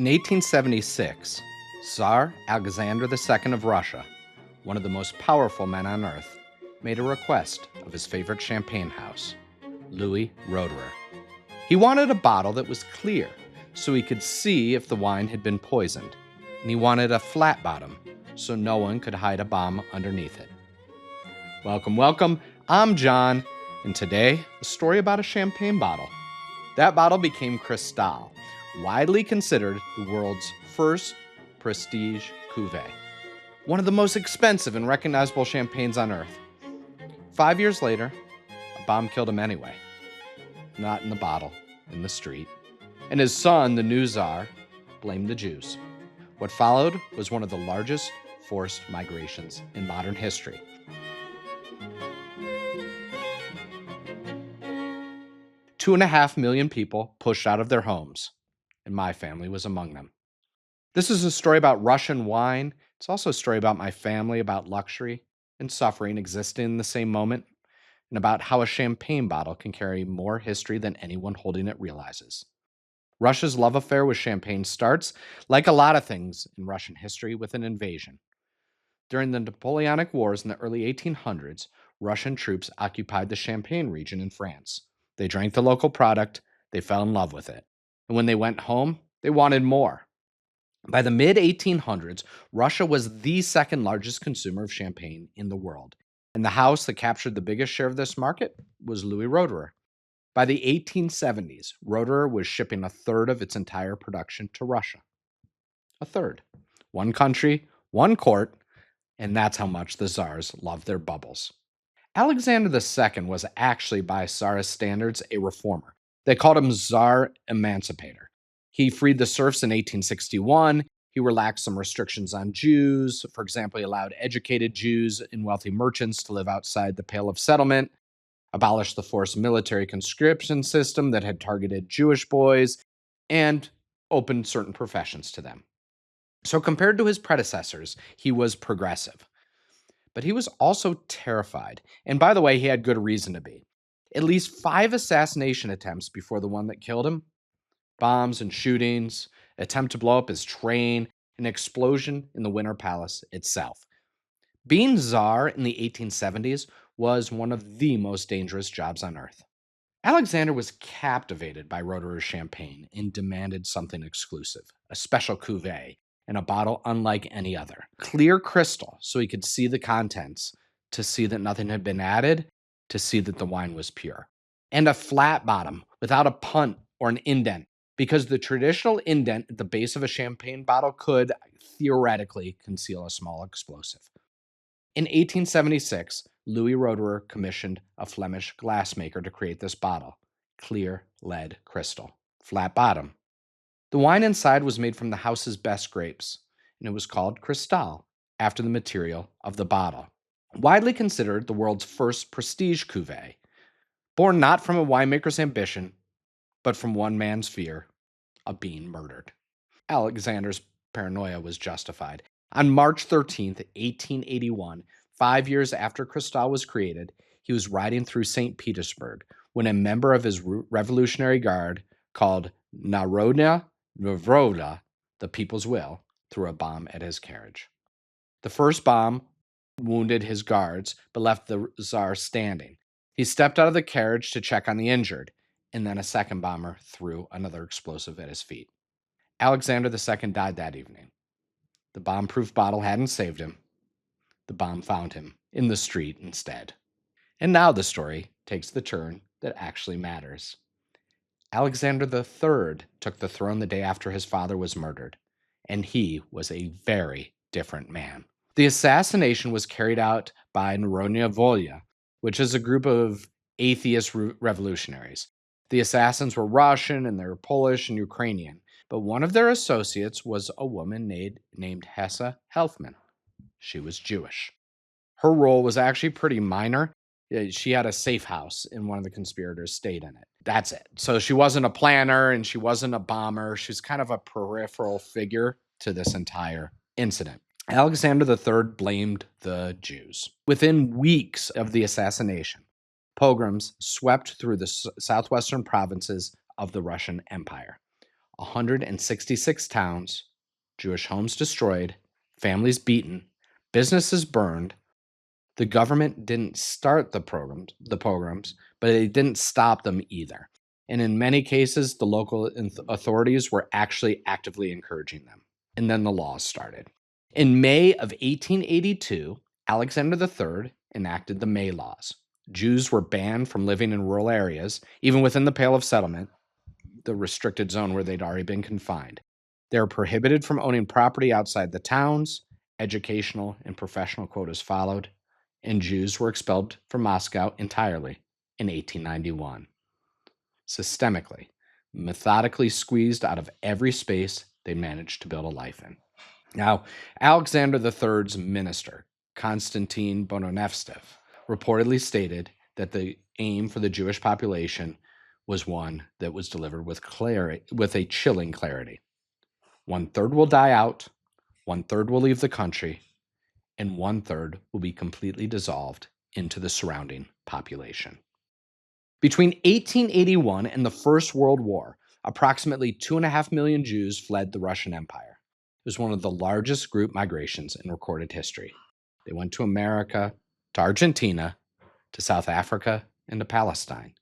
In 1876, Tsar Alexander II of Russia, one of the most powerful men on earth, made a request of his favorite champagne house, Louis Roederer. He wanted a bottle that was clear so he could see if the wine had been poisoned, and he wanted a flat bottom so no one could hide a bomb underneath it. Welcome, I'm John, and today, a story about a champagne bottle. That bottle became Cristal, widely considered the world's first prestige cuvée. One of the most expensive and recognizable champagnes on earth. 5 years later, a bomb killed him anyway. Not in the bottle, in the street. And his son, the new Tsar, blamed the Jews. What followed was one of the largest forced migrations in modern history. Two and a half million people pushed out of their homes, and my family was among them. This is a story about Russian wine. It's also a story about my family, about luxury and suffering existing in the same moment, and about how a champagne bottle can carry more history than anyone holding it realizes. Russia's love affair with champagne starts, like a lot of things in Russian history, with an invasion. During the Napoleonic Wars in the early 1800s, Russian troops occupied the Champagne region in France. They drank the local product, they fell in love with it. And when they went home, they wanted more. By the mid-1800s, Russia was the second largest consumer of champagne in the world. And the house that captured the biggest share of this market was Louis Roederer. By the 1870s, Roederer was shipping a third of its entire production to Russia. A third. One country, one court, and that's how much the Tsars loved their bubbles. Alexander II was actually, by Tsarist standards, a reformer. They called him Tsar Emancipator. He freed the serfs in 1861. He relaxed some restrictions on Jews. For example, he allowed educated Jews and wealthy merchants to live outside the Pale of Settlement, abolished the forced military conscription system that had targeted Jewish boys, and opened certain professions to them. So compared to his predecessors, he was progressive. But he was also terrified. And by the way, he had good reason to be. At least 5 assassination attempts before the one that killed him. Bombs and shootings, attempt to blow up his train, an explosion in the Winter Palace itself. Being Tsar in the 1870s was one of the most dangerous jobs on earth. Alexander was captivated by Roederer's champagne and demanded something exclusive, a special cuvée, and a bottle unlike any other. Clear crystal, so he could see the contents, to see that nothing had been added, to see that the wine was pure. And a flat bottom, without a punt or an indent, because the traditional indent at the base of a champagne bottle could, theoretically, conceal a small explosive. In 1876, Louis Roederer commissioned a Flemish glassmaker to create this bottle. Clear lead crystal. Flat bottom. The wine inside was made from the house's best grapes, and it was called Cristal, after the material of the bottle. Widely considered the world's first prestige cuvée, born not from a winemaker's ambition, but from one man's fear of being murdered. Alexander's paranoia was justified. On March 13th, 1881, 5 years after Cristal was created, he was riding through St. Petersburg when a member of his Revolutionary Guard, called Narodna Voda, the People's Will, threw a bomb at his carriage. The first bomb wounded his guards, but left the Tsar standing. He stepped out of the carriage to check on the injured, and then a second bomber threw another explosive at his feet. Alexander II died that evening. The bomb-proof bottle hadn't saved him. The bomb found him in the street instead. And now the story takes the turn that actually matters. Alexander III took the throne the day after his father was murdered, and he was a very different man. The assassination was carried out by Narodna Voda, which is a group of atheist revolutionaries. The assassins were Russian, and they were Polish and Ukrainian, but one of their associates was a woman named Hesse Helfman. She was Jewish. Her role was actually pretty minor. She had a safe house, and one of the conspirators stayed in it. That's it. So she wasn't a planner, and she wasn't a bomber. She was kind of a peripheral figure to this entire incident. Alexander III blamed the Jews. Within weeks of the assassination, pogroms swept through the southwestern provinces of the Russian Empire. 166 towns, Jewish homes destroyed, families beaten, businesses burned. The government didn't start the pogroms, but they didn't stop them either. And in many cases, the local authorities were actually actively encouraging them. And then the laws started. In May of 1882, Alexander III enacted the May Laws. Jews were banned from living in rural areas, even within the Pale of Settlement, the restricted zone where they'd already been confined. They were prohibited from owning property outside the towns. Educational and professional quotas followed, and Jews were expelled from Moscow entirely in 1891. Systemically, methodically squeezed out of every space they managed to build a life in. Now, Alexander III's minister, Konstantin Bononevstev, reportedly stated that the aim for the Jewish population was one that was delivered with a chilling clarity. 1/3 will die out, 1/3 will leave the country, and 1/3 will be completely dissolved into the surrounding population. Between 1881 and the First World War, approximately 2.5 million Jews fled the Russian Empire. It was one of the largest group migrations in recorded history. They went to America, to Argentina, to South Africa, and to Palestine.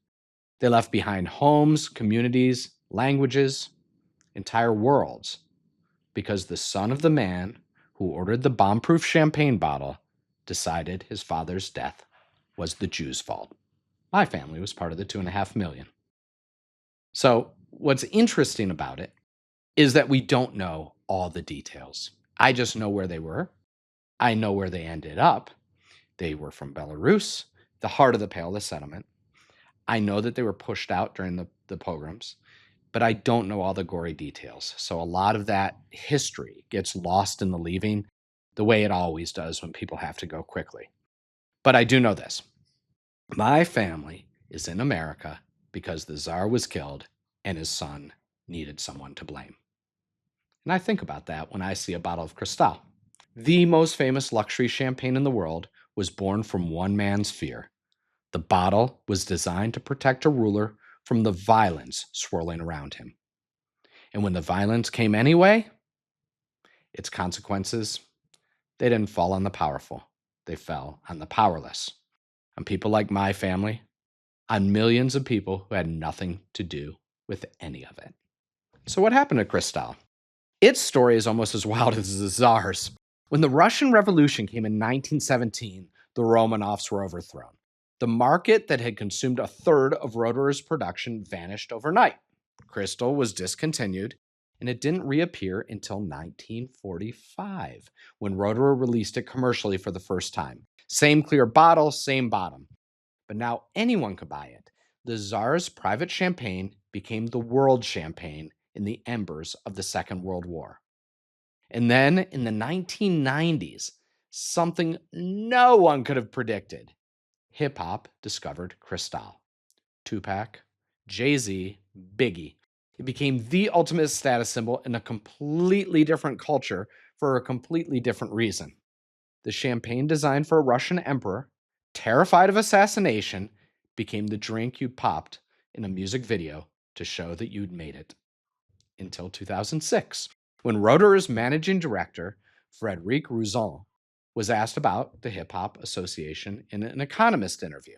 They left behind homes, communities, languages, entire worlds, because the son of the man who ordered the bomb-proof champagne bottle decided his father's death was the Jews' fault. My family was part of the 2.5 million. So what's interesting about it is that we don't know all the details. I just know where they were. I know where they ended up. They were from Belarus, the heart of the Pale of the Settlement. I know that they were pushed out during the pogroms, but I don't know all the gory details. So a lot of that history gets lost in the leaving, the way it always does when people have to go quickly. But I do know this. My family is in America because the Tsar was killed and his son needed someone to blame. And I think about that when I see a bottle of Cristal. The most famous luxury champagne in the world was born from one man's fear. The bottle was designed to protect a ruler from the violence swirling around him. And when the violence came anyway, its consequences, they didn't fall on the powerful. They fell on the powerless. On people like my family, on millions of people who had nothing to do with any of it. So what happened to Cristal? Its story is almost as wild as the Tsar's. When the Russian Revolution came in 1917, the Romanovs were overthrown. The market that had consumed 1/3 of Roederer's production vanished overnight. Cristal was discontinued, and it didn't reappear until 1945, when Roederer released it commercially for the first time. Same clear bottle, same bottom. But now anyone could buy it. The Tsar's private champagne became the world champagne in the embers of the Second World War. And then in the 1990s, something no one could have predicted. Hip-hop discovered Cristal. Tupac, Jay-Z, Biggie. It became the ultimate status symbol in a completely different culture for a completely different reason. The champagne designed for a Russian emperor, terrified of assassination, became the drink you popped in a music video to show that you'd made it. Until 2006, when Roederer's managing director, Frédéric Rouzon, was asked about the Hip Hop Association in an Economist interview,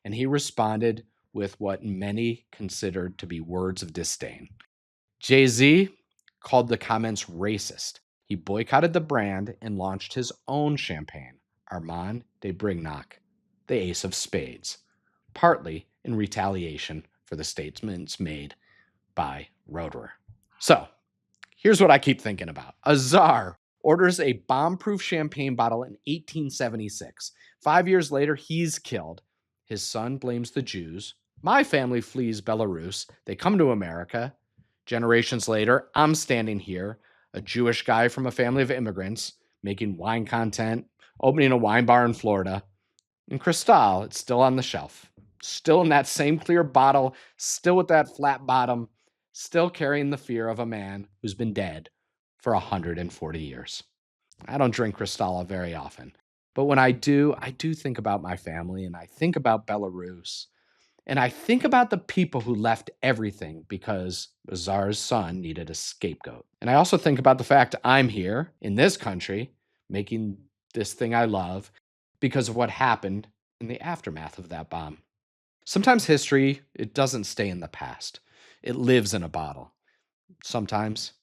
and he responded with what many considered to be words of disdain. Jay-Z called the comments racist. He boycotted the brand and launched his own champagne, Armand de Brignac, the Ace of Spades, partly in retaliation for the statements made by Roederer. So, here's what I keep thinking about. A czar orders a bomb-proof champagne bottle in 1876. 5 years later, he's killed. His son blames the Jews. My family flees Belarus. They come to America. Generations later, I'm standing here, a Jewish guy from a family of immigrants, making wine content, opening a wine bar in Florida. And Cristal, it's still on the shelf. Still in that same clear bottle, still with that flat bottom, still carrying the fear of a man who's been dead for 140 years. I don't drink Cristal very often, but when I do think about my family and I think about Belarus And I think about the people who left everything because the czar's son needed a scapegoat. And I also think about the fact I'm here in this country making this thing I love because of what happened in the aftermath of that bomb. Sometimes history, it doesn't stay in the past. It lives in a bottle. Sometimes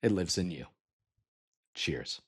it lives in you. Cheers.